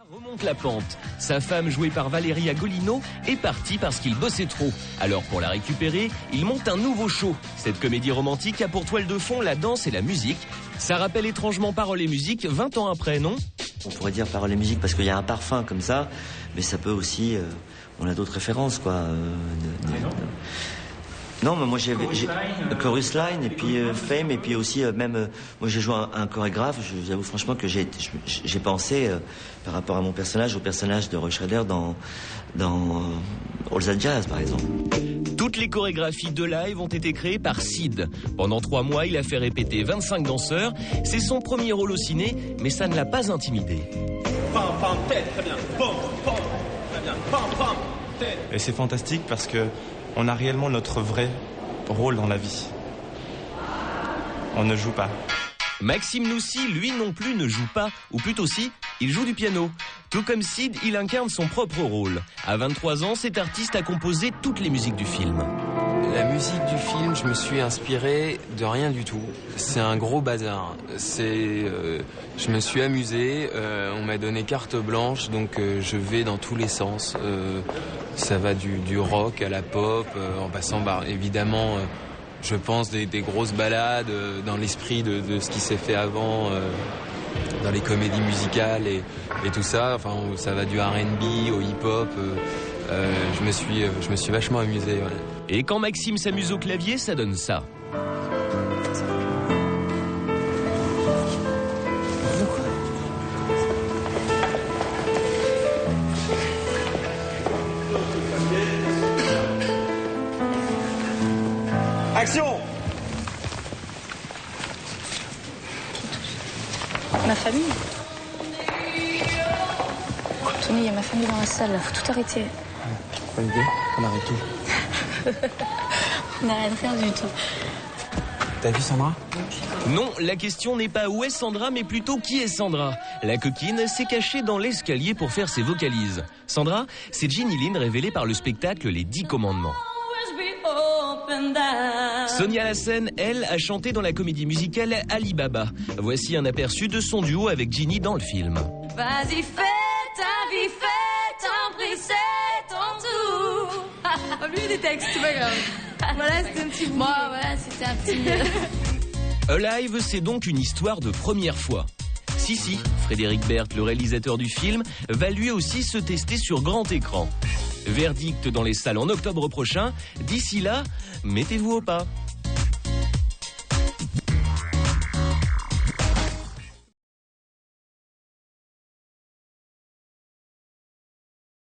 Remonte la pente. Sa femme, jouée par Valérie Agolino, est partie parce qu'il bossait trop. Alors pour la récupérer, il monte un nouveau show. Cette comédie romantique a pour toile de fond la danse et la musique. Ça rappelle étrangement paroles et musique 20 ans après, non? On pourrait dire paroles et musique parce qu'il y a un parfum comme ça, mais ça peut aussi... on a d'autres références, quoi. Non, mais moi j'ai Chorus Line et puis Fame et puis aussi même moi j'ai joué un chorégraphe. J'avoue franchement que j'ai pensé par rapport à mon personnage au personnage de Roy Schrader dans All That Jazz par exemple. Toutes les chorégraphies de live ont été créées par Sid. Pendant 3 mois, il a fait répéter 25 danseurs. C'est son premier rôle au ciné, mais ça ne l'a pas intimidé. Pam, pam, tête, très bien. Pam, pam, très bien. Pam, pam, tête. Et c'est fantastique parce que on a réellement notre vrai rôle dans la vie. On ne joue pas. Maxime Noucy, lui non plus, ne joue pas, ou plutôt si, il joue du piano. Tout comme Sid, il incarne son propre rôle. À 23 ans, cet artiste a composé toutes les musiques du film. La musique du film, je me suis inspiré de rien du tout. C'est un gros bazar. Je me suis amusé, on m'a donné carte blanche, donc je vais dans tous les sens. Ça va du rock à la pop, en passant par, évidemment, je pense, des grosses balades dans l'esprit de ce qui s'est fait avant, dans les comédies musicales et tout ça. Enfin, ça va du R&B au hip-hop. Je me suis vachement amusé. Ouais. Et quand Maxime s'amuse au clavier, ça donne ça. Action! Ma famille. Tony, il y a ma famille dans la salle, faut tout arrêter. Bonne idée, on arrête tout. On n'arrête rien du tout. T'as vu Sandra? Non, la question n'est pas où est Sandra, mais plutôt qui est Sandra. La coquine s'est cachée dans l'escalier pour faire ses vocalises. Sandra, c'est Ginny Lind révélée par le spectacle Les 10 Commandements. Sonia Lassen, elle, a chanté dans la comédie musicale Ali Baba. Voici un aperçu de son duo avec Ginny dans le film. Vas-y, fais ta vie, fais ton prix, c'est ton tour. Lui, des textes, c'est pas grave. Voilà, c'était un petit bout. Moi, voilà, c'était un petit... Alive, c'est donc une histoire de première fois. Si, Frédéric Berth, le réalisateur du film, va lui aussi se tester sur grand écran. Verdict dans les salles en octobre prochain. D'ici là, mettez-vous au pas.